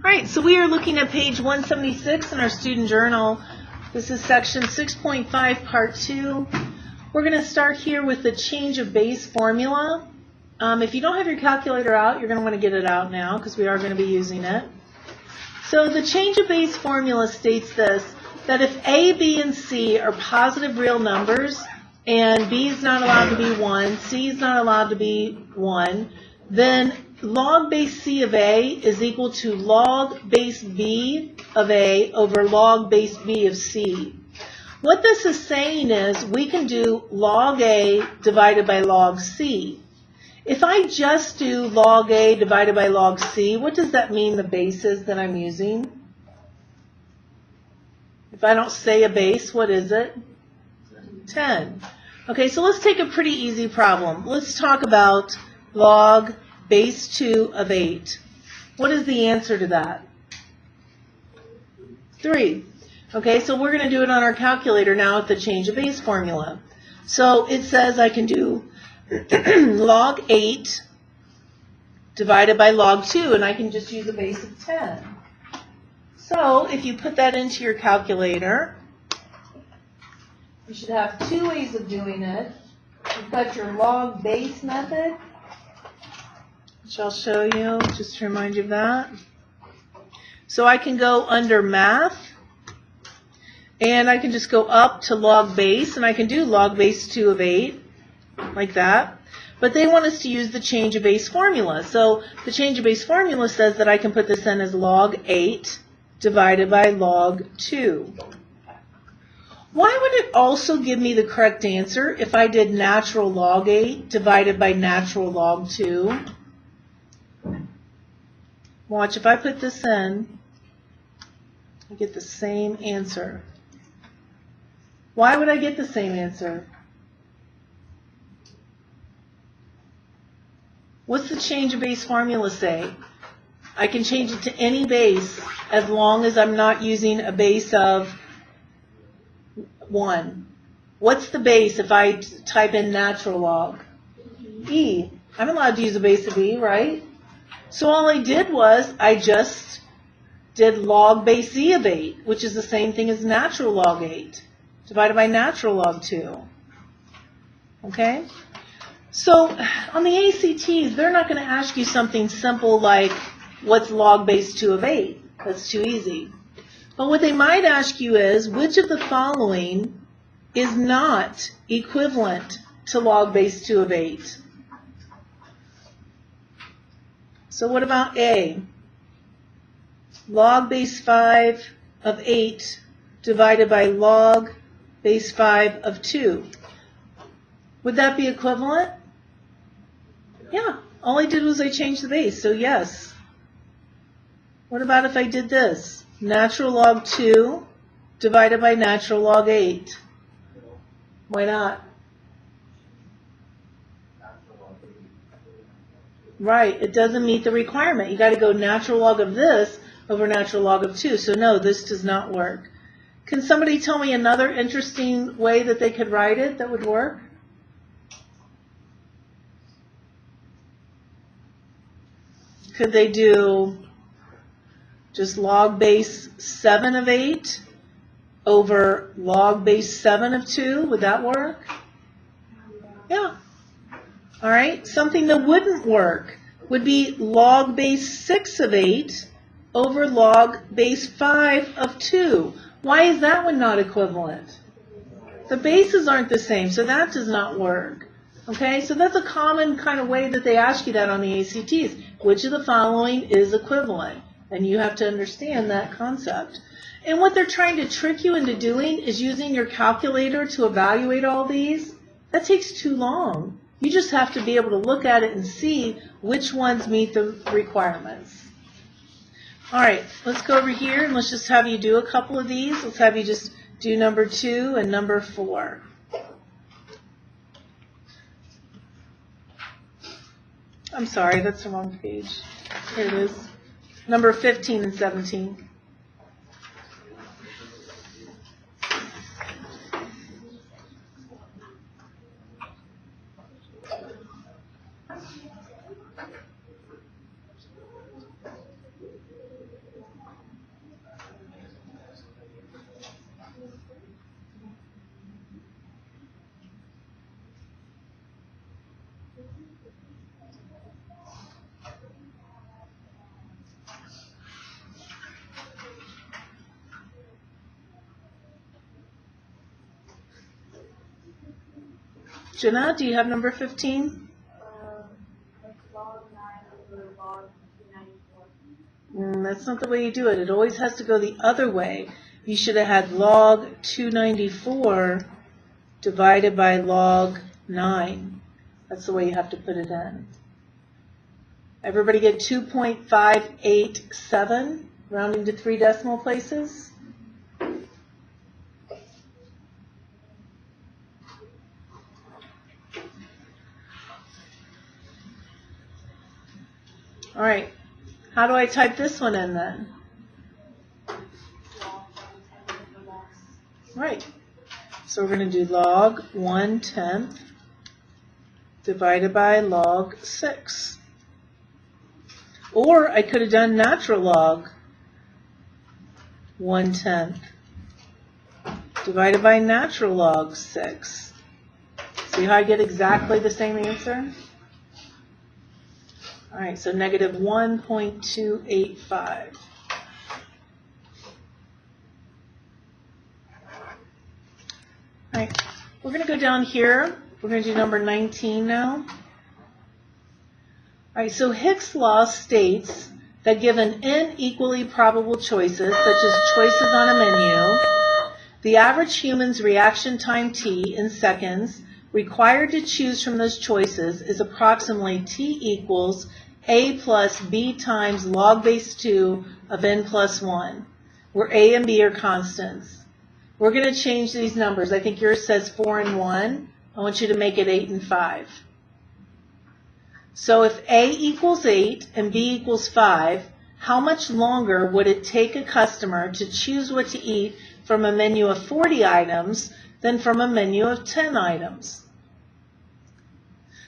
All right, so we are looking at page 176 in our student journal. This is section 6.5, part 2. We're going to start here with the change of base formula. If you don't have your calculator out, you're going to want to get it out now because we are going to be using it. So the change of base formula states this, that if A, B, and C are positive real numbers, and B is not allowed to be 1, C is not allowed to be 1, then log base C of A is equal to log base B of A over log base B of C. What this is saying is we can do log A divided by log C. If I just do log A divided by log C, what does that mean the base is that I'm using? If I don't say a base, what is it? 10. Okay, so let's take a pretty easy problem. Let's talk about log base 2 of 8. What is the answer to that? 3. Okay, so we're going to do it on our calculator now with the change of base formula. So it says I can do log 8 divided by log 2, and I can just use a base of 10. So if you put that into your calculator, you should have two ways of doing it. You've got your log base method, which I'll show you just to remind you of that. So I can go under math, and I can just go up to log base, and I can do log base 2 of 8, like that. But they want us to use the change of base formula. So the change of base formula says that I can put this in as log 8 divided by log 2. Why would it also give me the correct answer if I did natural log 8 divided by natural log 2? Watch, if I put this in, I get the same answer. Why would I get the same answer? What's the change of base formula say? I can change it to any base as long as I'm not using a base of 1. What's the base if I type in natural log? E. I'm allowed to use a base of E, right? So all I did was I just did log base E of 8, which is the same thing as natural log 8, divided by natural log 2. Okay? So on the ACTs, they're not going to ask you something simple like, what's log base 2 of 8? That's too easy. But what they might ask you is, which of the following is not equivalent to log base 2 of 8? So what about A? Log base 5 of 8 divided by log base 5 of 2. Would that be equivalent? Yeah, all I did was I changed the base, so yes. What about if I did this? Natural log 2 divided by natural log 8. Why not? Right, it doesn't meet the requirement. You got to go natural log of this over natural log of 2. So no, this does not work. Can somebody tell me another interesting way that they could write it that would work? Could they do just log base 7 of 8 over log base 7 of 2? Would that work? Yeah. All right. Something that wouldn't work would be log base 6 of 8 over log base 5 of 2. Why is that one not equivalent? The bases aren't the same, so that does not work. Okay, so that's a common kind of way that they ask you that on the ACTs. Which of the following is equivalent? And you have to understand that concept. And what they're trying to trick you into doing is using your calculator to evaluate all these. That takes too long. You just have to be able to look at it and see which ones meet the requirements. All right, let's go over here and let's just have you do a couple of these. Let's have you just do number 2 and number 4. I'm sorry, that's the wrong page. Here it is. Number 15 and 17. Jenna, do you have number 15? Log 9 over log 294. That's not the way you do it. It always has to go the other way. You should have had log 294 divided by log 9. That's the way you have to put it in. Everybody get 2.587, rounding to 3 decimal places? All right. How do I type this one in then? Right. So we're going to do log 1/10 divided by log 6. Or I could have done natural log 1/10 divided by natural log 6. See how I get exactly the same answer? All right, so negative 1.285. All right, we're going to go down here. We're going to do number 19 now. All right, so Hicks Law states that given n equally probable choices, such as choices on a menu, the average human's reaction time t in seconds required to choose from those choices is approximately t equals a plus b times log base 2 of n plus 1, where a and b are constants. We're going to change these numbers. I think yours says 4 and 1. I want you to make it 8 and 5. So if a equals 8 and b equals 5, how much longer would it take a customer to choose what to eat from a menu of 40 items than from a menu of 10 items?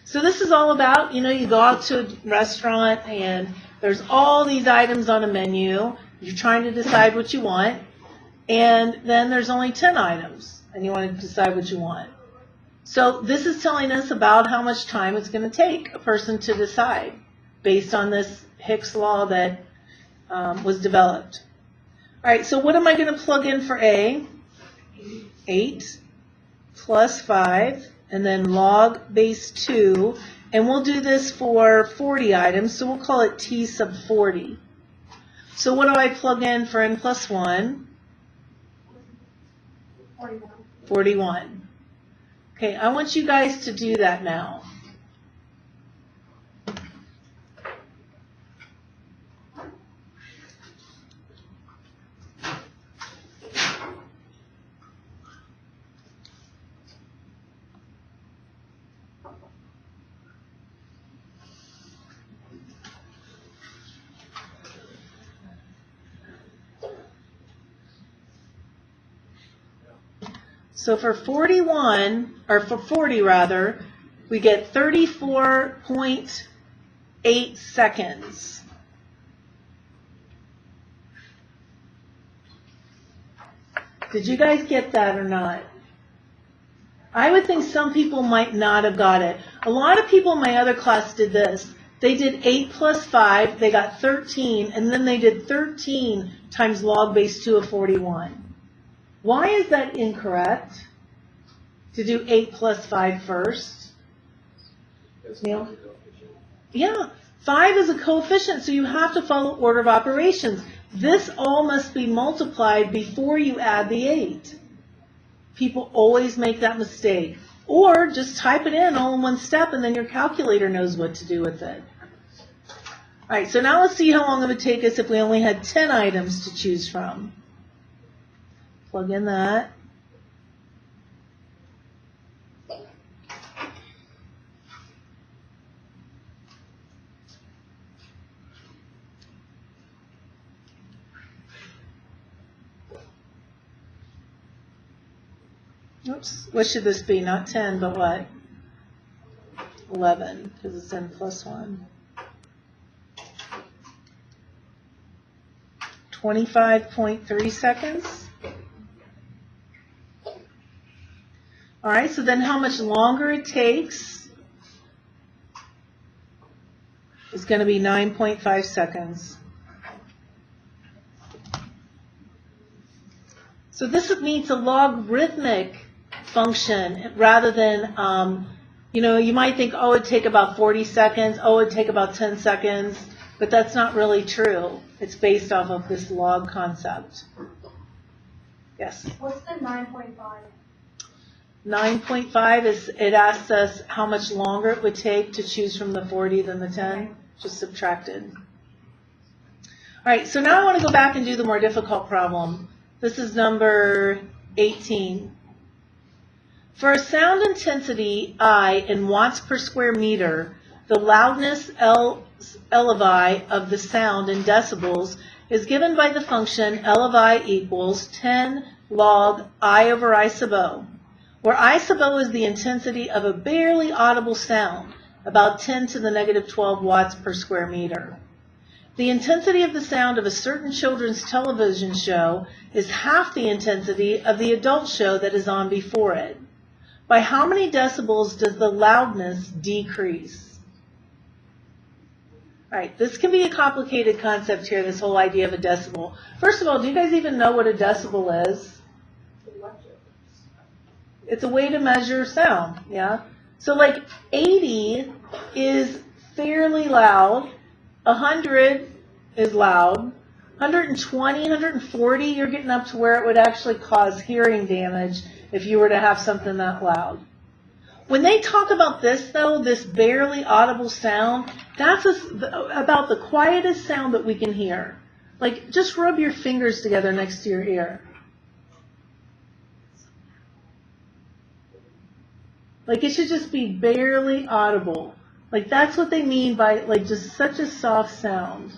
So this is all about, you go out to a restaurant and there's all these items on a menu. You're trying to decide what you want. And then there's only 10 items and you want to decide what you want. So this is telling us about how much time it's going to take a person to decide based on this Hicks Law that was developed. All right, so what am I going to plug in for A? 8 plus 5, and then log base 2. And we'll do this for 40 items, so we'll call it T sub 40. So what do I plug in for n plus 1? 41. Okay, I want you guys to do that now. So for 41, or for 40 rather, we get 34.8 seconds. Did you guys get that or not? I would think some people might not have got it. A lot of people in my other class did this. They did 8 plus 5, they got 13, and then they did 13 times log base 2 of 41. Why is that incorrect? To do 8 plus 5 first? Neil? Yeah, 5 is a coefficient, so you have to follow order of operations. This all must be multiplied before you add the 8. People always make that mistake. Or just type it in all in one step, and then your calculator knows what to do with it. All right, so now let's see how long it would take us if we only had 10 items to choose from. Plug in that. Oops, what should this be? Not 10, but what? 11, because it's n plus 1. 25.3 seconds. All right, so then how much longer it takes is going to be 9.5 seconds. So this means a logarithmic function rather than You know, you might think, oh, it'd take about 40 seconds, oh, it'd take about 10 seconds, but that's not really true. It's based off of this log concept. Yes? What's the 9.5? 9.5 is, it asks us how much longer it would take to choose from the 40 than the 10, just subtracted. All right, so now I want to go back and do the more difficult problem. This is number 18. For a sound intensity I in watts per square meter, the loudness L of I of the sound in decibels is given by the function L of I equals 10 log I over I sub O, where I sub O is the intensity of a barely audible sound, about 10 to the negative 12 watts per square meter. The intensity of the sound of a certain children's television show is half the intensity of the adult show that is on before it. By how many decibels does the loudness decrease? All right, this can be a complicated concept here, this whole idea of a decibel. First of all, do you guys even know what a decibel is? It's a way to measure sound, yeah? So like 80 is fairly loud, 100 is loud, 120, 140, you're getting up to where it would actually cause hearing damage if you were to have something that loud. When they talk about this, though, this barely audible sound, that's about the quietest sound that we can hear. Like, just rub your fingers together next to your ear. Like, it should just be barely audible. Like, that's what they mean by, like, just such a soft sound.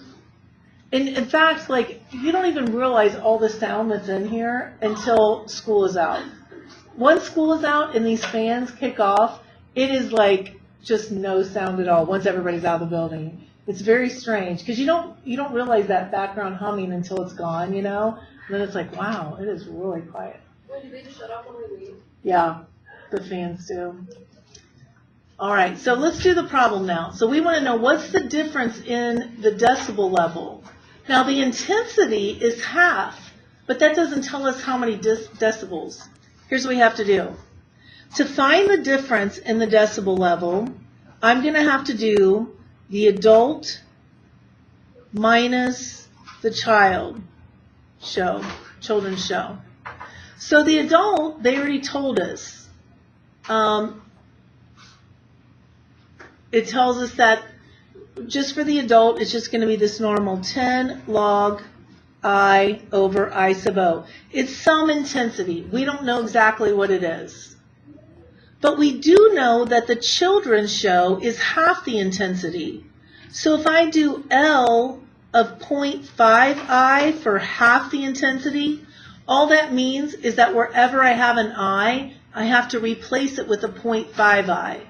And in fact, like, you don't even realize all the sound that's in here until school is out. Once school is out and these fans kick off, it is like just no sound at all once everybody's out of the building. It's very strange because you don't realize that background humming until it's gone, you know? And then it's like, wow, it is really quiet. Wait, do they just shut off when we leave? Yeah, the fans do. All right, so let's do the problem now. So we want to know what's the difference in the decibel level. Now the intensity is half, but that doesn't tell us how many decibels. Here's what we have to do. To find the difference in the decibel level, I'm going to have to do the adult minus the children's show. So the adult, they already told us. It tells us that just for the adult, it's just going to be this normal 10 log I over I sub O. It's some intensity. We don't know exactly what it is. But we do know that the children's show is half the intensity. So if I do L of 0.5I for half the intensity, all that means is that wherever I have an I have to replace it with a 0.5I.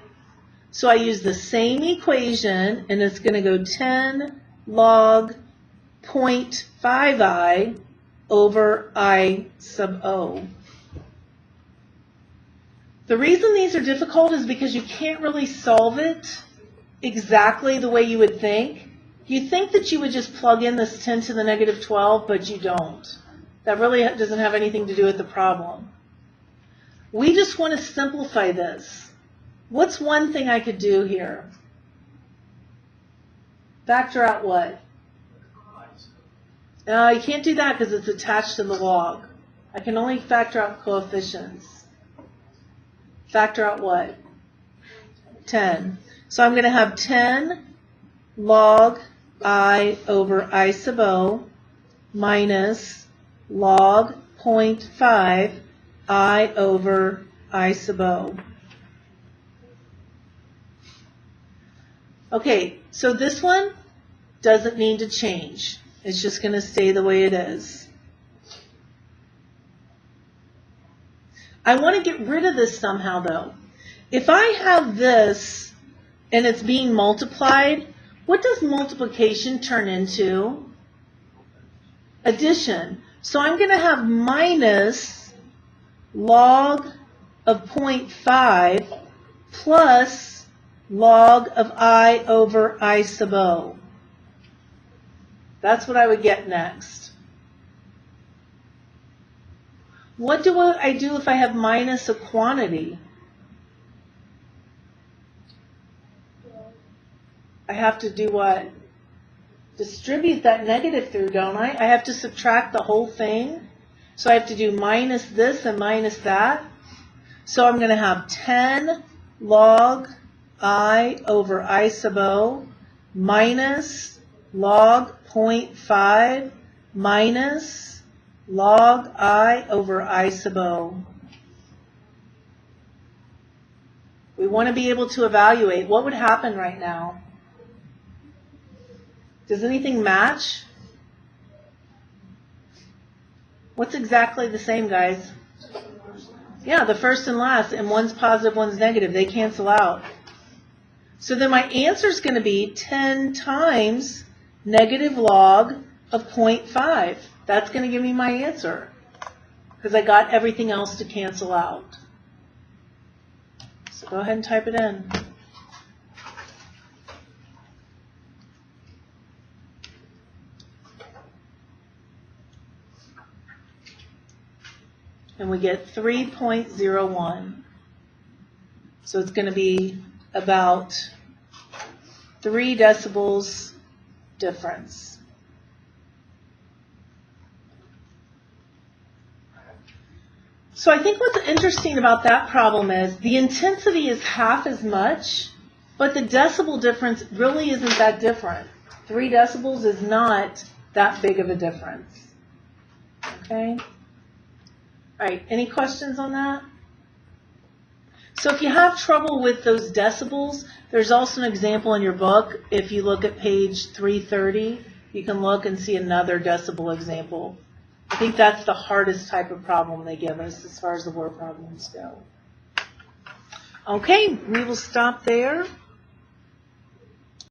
So I use the same equation, and it's going to go 10 log 0.5I over I sub O. The reason these are difficult is because you can't really solve it exactly the way you would think. You think that you would just plug in this 10 to the negative 12, but you don't. That really doesn't have anything to do with the problem. We just want to simplify this. What's one thing I could do here? Factor out what? You can't do that because it's attached to the log. I can only factor out coefficients. Factor out what? 10. So I'm going to have 10 log I over I sub O minus log 0.5 I over I sub O. Okay, so this one doesn't need to change. It's just going to stay the way it is. I want to get rid of this somehow, though. If I have this and it's being multiplied, what does multiplication turn into? Addition. So I'm going to have minus log of 0.5 plus log of I over I sub O. That's what I would get next. What do I do if I have minus a quantity? I have to do what? Distribute that negative through, don't I? I have to subtract the whole thing. So I have to do minus this and minus that. So I'm going to have 10 log I over I sub o minus log 0.5 minus log I over I sub o. We want to be able to evaluate what would happen right now. Does anything match? What's exactly the same, guys? Yeah, the first and last, and one's positive, one's negative. They cancel out. So then my answer is going to be 10 times negative log of 0.5. That's going to give me my answer because I got everything else to cancel out. So go ahead and type it in. And we get 3.01. So it's going to be about 3 decibels difference. So I think what's interesting about that problem is the intensity is half as much, but the decibel difference really isn't that different. 3 decibels is not that big of a difference. Okay? All right, any questions on that? So if you have trouble with those decibels, there's also an example in your book. If you look at page 330, you can look and see another decibel example. I think that's the hardest type of problem they give us as far as the word problems go. Okay, we will stop there.